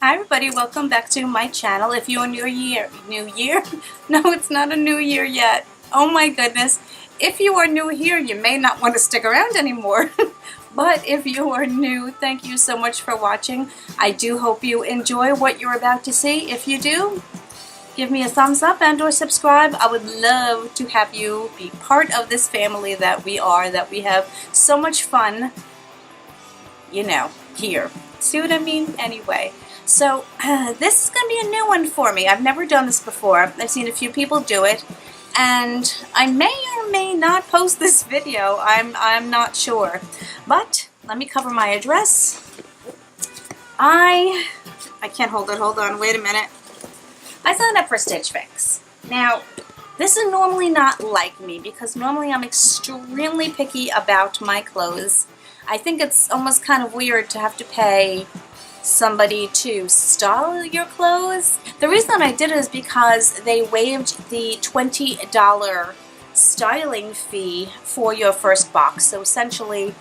Hi everybody, welcome back to my channel. If you're new year? No, it's not a new year yet. Oh my goodness. If you are new here, you may not want to stick around anymore. But if you are new, thank you so much for watching. I do hope you enjoy what you're about to see. If you do, give me a thumbs up and or subscribe. I would love to have you be part of this family that we are, that we have so much fun, here. See what I mean? Anyway. So this is going to be a new one for me. I've never done this before. I've seen a few people do it, and I may or may not post this video. I'm not sure. But let me cover my address. I can't hold it. Hold on. Wait a minute. I signed up for Stitch Fix. Now, this is normally not like me because normally I'm extremely picky about my clothes. I think it's almost kind of weird to have to pay somebody to style your clothes. The reason I did it is because they waived the $20 styling fee for your first box. So essentially,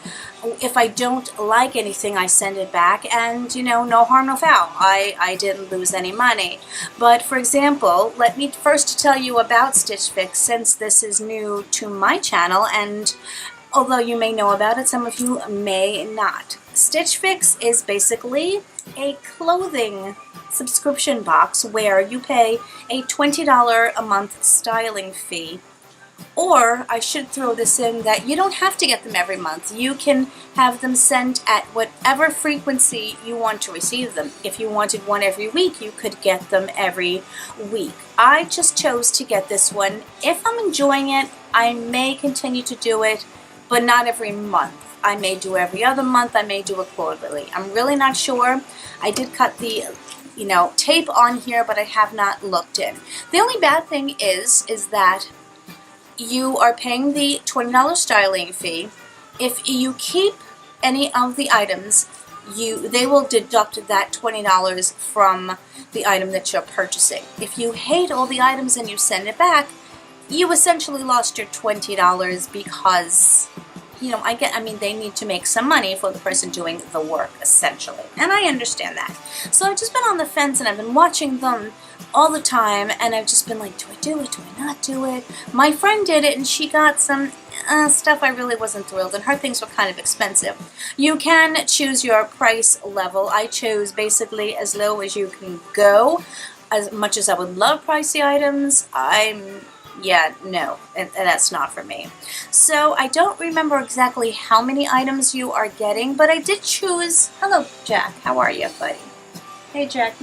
if I don't like anything, I send it back, and no harm, no foul. I didn't lose any money. But for example, let me first tell you about Stitch Fix, since this is new to my channel, and although you may know about it, some of you may not. Stitch Fix is basically a clothing subscription box where you pay a $20 a month styling fee. Or I should throw this in that you don't have to get them every month. You can have them sent at whatever frequency you want to receive them. If you wanted one every week, you could get them every week. I just chose to get this one. If I'm enjoying it, I may continue to do it, but not every month. I may do every other month. I may do it quarterly. I'm really not sure. I did cut the, tape on here, but I have not looked in. The only bad thing is that you are paying the $20 styling fee. If you keep any of the items, they will deduct that $20 from the item that you're purchasing. If you hate all the items and you send it back, you essentially lost your $20 because they need to make some money for the person doing the work, essentially. And I understand that. So I've just been on the fence, and I've been watching them all the time, and I've just been like, do I do it? Do I not do it? My friend did it, and she got some stuff I really wasn't thrilled, and her things were kind of expensive. You can choose your price level. I chose basically as low as you can go. As much as I would love pricey items, no, and that's not for me. So I don't remember exactly how many items you are getting, but I did choose. Hello, Jack. How are you, buddy? Hey, Jack.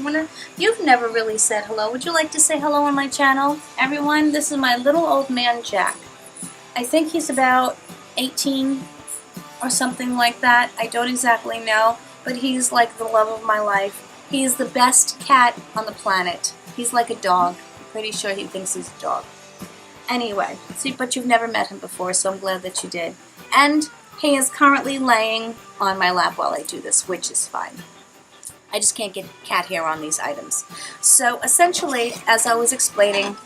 You've never really said hello. Would you like to say hello on my channel? Everyone, this is my little old man, Jack. I think he's about 18 or something like that. I don't exactly know, but he's like the love of my life. He's the best cat on the planet. He's like a dog. I'm pretty sure he thinks he's a dog. Anyway, but you've never met him before, so I'm glad that you did. And he is currently laying on my lap while I do this, which is fine. I just can't get cat hair on these items. So essentially, as I was explaining,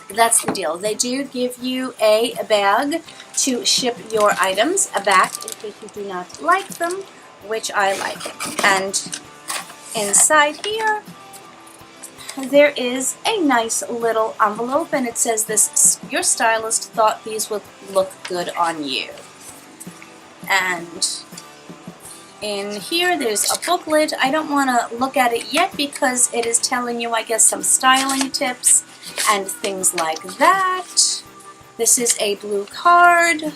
that's the deal. They do give you a bag to ship your items back in case you do not like them, which I like. And inside here, there is a nice little envelope, and it says this: your stylist thought these would look good on you. And in here there's a booklet. I don't want to look at it yet because it is telling you, I guess, some styling tips and things like that. This is a blue card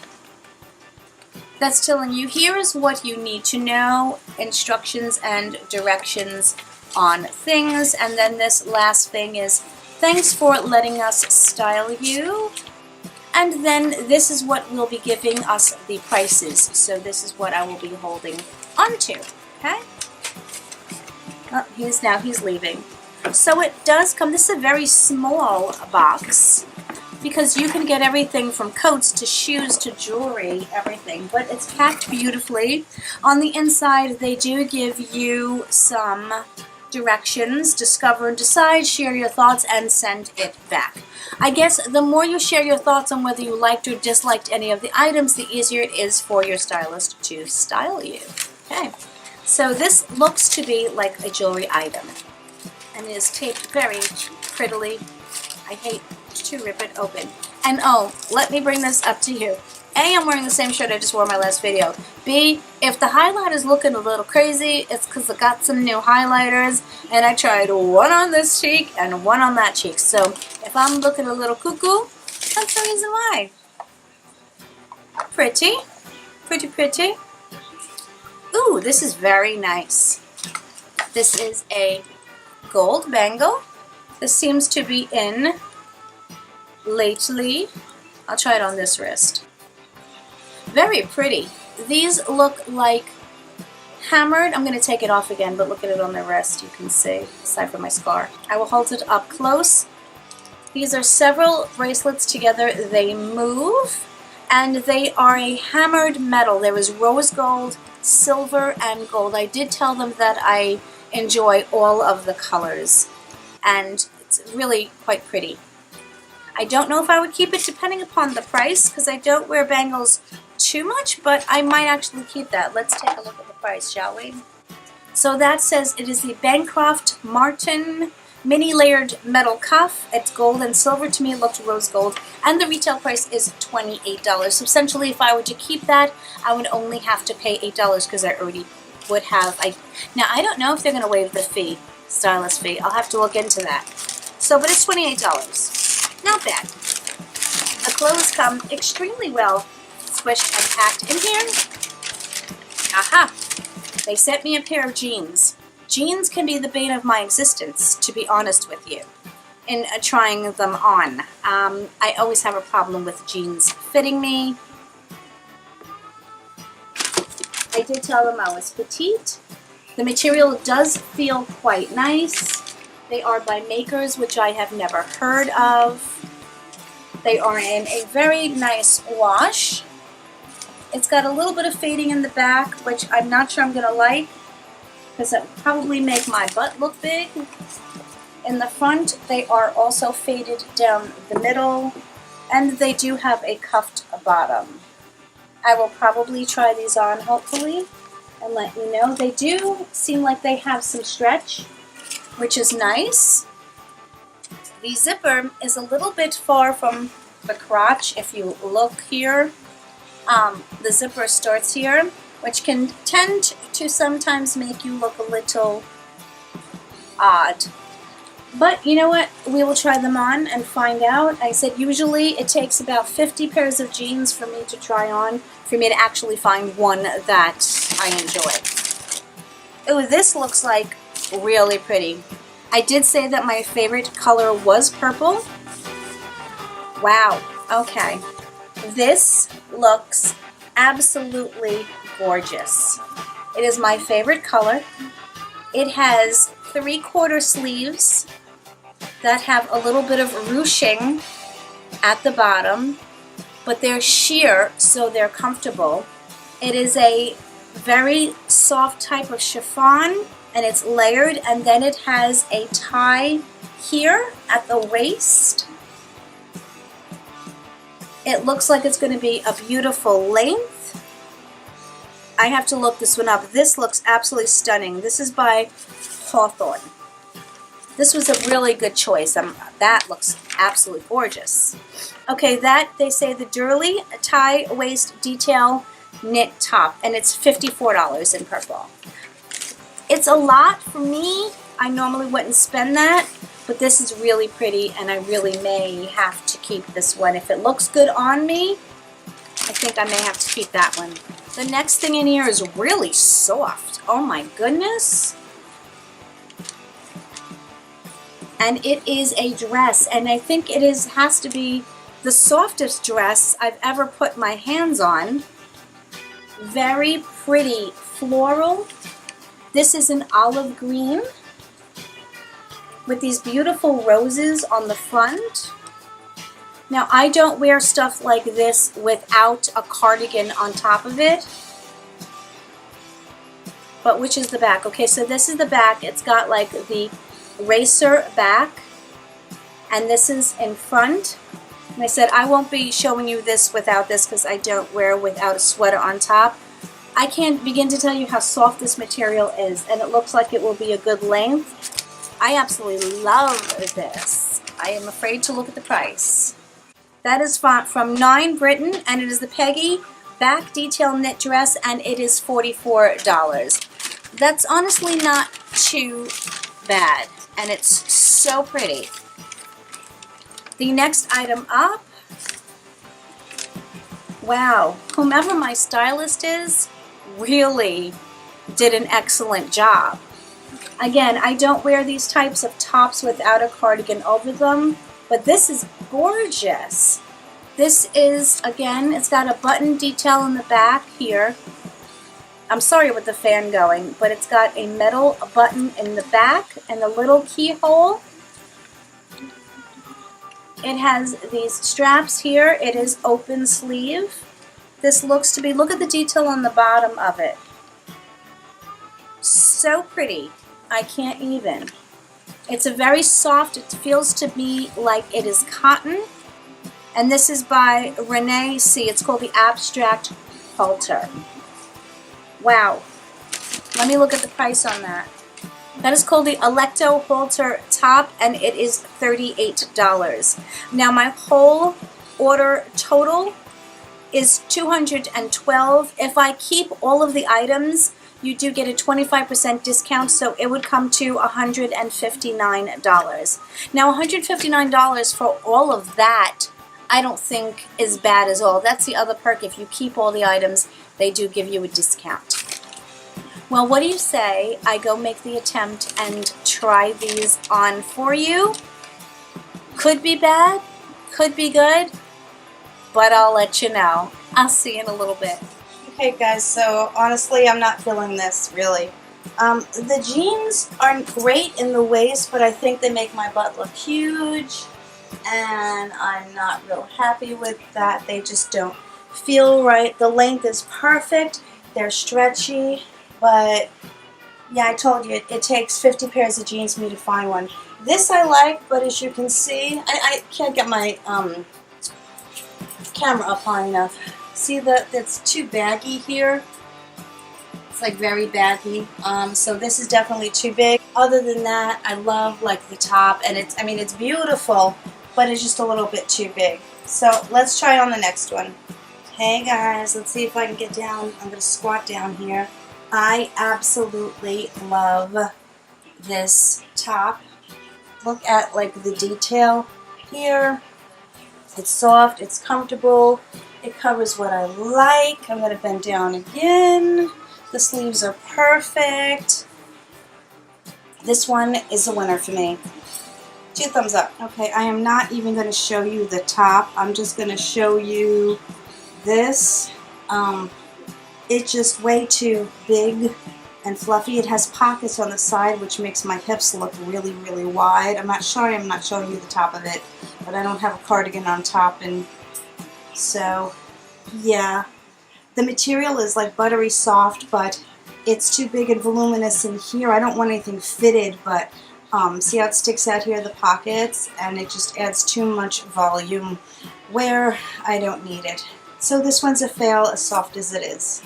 that's telling you, here is what you need to know, instructions and directions on things. And then this last thing is, thanks for letting us style you. And then this is what will be giving us the prices. So this is what I will be holding onto. Okay? Oh, he's leaving. So it does come, this is a very small box, because you can get everything from coats to shoes to jewelry, everything. But it's packed beautifully. On the inside, they do give you some directions: discover and decide, share your thoughts, and send it back. I guess the more you share your thoughts on whether you liked or disliked any of the items, the easier it is for your stylist to style you. Okay, So this looks to be like a jewelry item, and it is taped very prettily. I hate to rip it open. And oh, let me bring this up to you. A, I'm wearing the same shirt I just wore in my last video. B, if the highlight is looking a little crazy, it's because I got some new highlighters, and I tried one on this cheek and one on that cheek. So if I'm looking a little cuckoo, that's the reason why. Pretty. Pretty, pretty. Ooh, this is very nice. This is a gold bangle. This seems to be in lately. I'll try it on this wrist. Very pretty. These look like hammered. I'm going to take it off again, but look at it on the wrist. You can see, aside from my scar. I will hold it up close. These are several bracelets together. They move, and they are a hammered metal. There is rose gold, silver, and gold. I did tell them that I enjoy all of the colors, and it's really quite pretty. I don't know if I would keep it depending upon the price, because I don't wear bangles too much, but I might actually keep that. Let's take a look at the price, shall we? So that says it is the Bancroft Martin mini layered metal cuff. It's gold and silver. To me it looked rose gold, and the retail price is $28. So essentially, if I were to keep that, I would only have to pay $8 because I already would have. Now I don't know if they're going to waive the fee, stylist fee. I'll have to look into that. So, but it's $28. Not bad. The clothes come extremely well squished and packed in here. Aha! They sent me a pair of jeans. Jeans can be the bane of my existence, to be honest with you, in trying them on. I always have a problem with jeans fitting me. I did tell them I was petite. The material does feel quite nice. They are by makers which I have never heard of. They are in a very nice wash. It's got a little bit of fading in the back, which I'm not sure I'm going to like, because it would probably make my butt look big. In the front, they are also faded down the middle, and they do have a cuffed bottom. I will probably try these on, hopefully, and let you know. They do seem like they have some stretch, which is nice. The zipper is a little bit far from the crotch. If you look here, the zipper starts here, which can tend to sometimes make you look a little odd. But you know what? We will try them on and find out. I said usually it takes about 50 pairs of jeans for me to try on, for me to actually find one that I enjoy. Ooh, this looks like really pretty. I did say that my favorite color was purple. Wow, okay. This looks absolutely gorgeous. It is my favorite color. It has 3/4 sleeves that have a little bit of ruching at the bottom, but they're sheer, so they're comfortable. It is a very soft type of chiffon, and it's layered, and then it has a tie here at the waist. It looks like it's going to be a beautiful length. I have to look this one up. This looks absolutely stunning. This is by Hawthorne. This was a really good choice. That looks absolutely gorgeous. Okay, that, they say the Durley tie waist detail knit top, and it's $54 in purple. It's a lot for me. I normally wouldn't spend that, but this is really pretty, and I really may have to keep this one. If it looks good on me, I think I may have to keep that one. The next thing in here is really soft. Oh my goodness. And it is a dress, and I think it has to be the softest dress I've ever put my hands on. Very pretty floral. This is an olive green with these beautiful roses on the front. Now, I don't wear stuff like this without a cardigan on top of it. But which is the back? Okay, so this is the back. It's got like the racer back, and this is in front. And I said I won't be showing you this without this because I don't wear without a sweater on top. I can't begin to tell you how soft this material is, and it looks like it will be a good length. I absolutely love this. I am afraid to look at the price. That is from 9 Britain, and it is the Peggy back detail knit dress, and it is $44. That's honestly not too bad, and it's so pretty. The next item up, wow, whomever my stylist is really did an excellent job. Again, I don't wear these types of tops without a cardigan over them, but this is gorgeous. This is, again, it's got a button detail in the back here. I'm sorry with the fan going, but it's got a metal button in the back and a little keyhole. It has these straps here. It is open sleeve. This looks to be, look at the detail on the bottom of it. So pretty. I can't even. It's a very soft, it feels to me like it is cotton. And this is by Renee C. It's called the Abstract Halter. Wow. Let me look at the price on that. That is called the Electo Halter Top, and it is $38. Now my whole order total is $212. If I keep all of the items, you do get a 25% discount, so it would come to $159. Now $159 for all of that, I don't think is bad at all. That's the other perk. If you keep all the items, they do give you a discount. Well, what do you say I go make the attempt and try these on for you? Could be bad, could be good, but I'll let you know. I'll see you in a little bit. Okay guys, so honestly I'm not feeling this really. The jeans aren't great in the waist, but I think they make my butt look huge, and I'm not real happy with that. They just don't feel right. The length is perfect, they're stretchy, but yeah, I told you, it takes 50 pairs of jeans for me to find one. This I like, but as you can see, I can't get my camera up high enough. See that it's too baggy here? It's like very baggy. So this is definitely too big. Other than that, I love like the top, and it's, I mean, it's beautiful, but it's just a little bit too big. So let's try on the next one. Hey guys, let's see if I can get down. I'm gonna squat down here. I absolutely love this top. Look at like the detail here. It's soft, it's comfortable, it covers what I like. I'm going to bend down again. The sleeves are perfect. This one is a winner for me. 2 thumbs up. Okay, I am not even going to show you the top. I'm just going to show you this. It's just way too big and fluffy. It has pockets on the side, which makes my hips look really, really wide. I'm not showing you the top of it, but I don't have a cardigan on top, and so yeah, the material is like buttery soft, but it's too big and voluminous in here. I don't want anything fitted, but see how it sticks out here, the pockets, and it just adds too much volume where I don't need it. So this one's a fail, as soft as it is.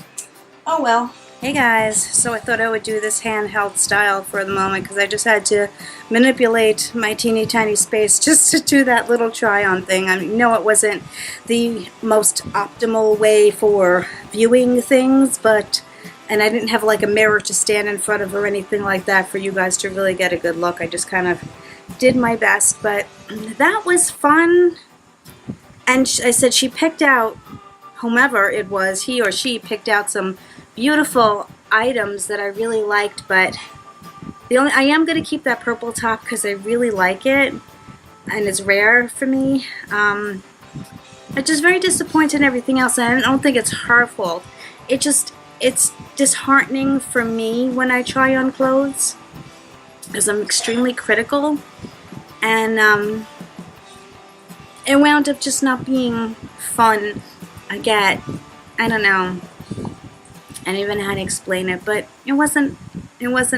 Oh well. Hey guys, so I thought I would do this handheld style for the moment because I just had to manipulate my teeny tiny space just to do that little try on thing. I mean, no, it wasn't the most optimal way for viewing things, and I didn't have like a mirror to stand in front of or anything like that for you guys to really get a good look. I just kind of did my best, but that was fun. And I said she picked out, whomever it was, he or she picked out some beautiful items that I really liked, but I am going to keep that purple top because I really like it and it's rare for me. I'm just very disappointed in everything else, and I don't think it's her fault. It's disheartening for me when I try on clothes because I'm extremely critical, and it wound up just not being fun. I don't know. I don't even know how to explain it, but it wasn't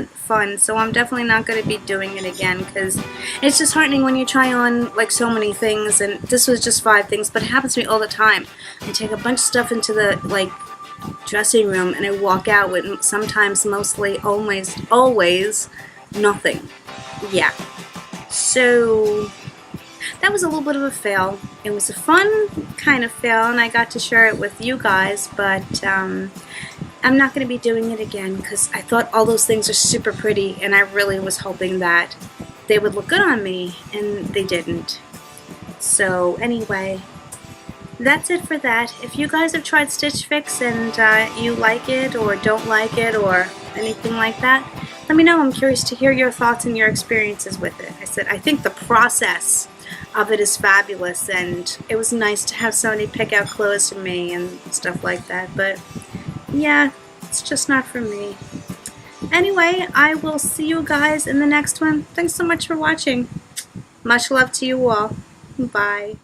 fun, so I'm definitely not going to be doing it again because it's disheartening when you try on like so many things, and this was just 5 things, but it happens to me all the time. I take a bunch of stuff into the dressing room and I walk out with sometimes, mostly, always nothing. Yeah. So that was a little bit of a fail. It was a fun kind of fail, and I got to share it with you guys, but I'm not going to be doing it again because I thought all those things are super pretty, and I really was hoping that they would look good on me, and they didn't. So anyway, that's it for that. If you guys have tried Stitch Fix and you like it or don't like it or anything like that, let me know. I'm curious to hear your thoughts and your experiences with it. I think the process of it is fabulous, and it was nice to have somebody pick out clothes for me and stuff like that, but yeah, it's just not for me. Anyway, I will see you guys in the next one. Thanks so much for watching. Much love to you all. Bye.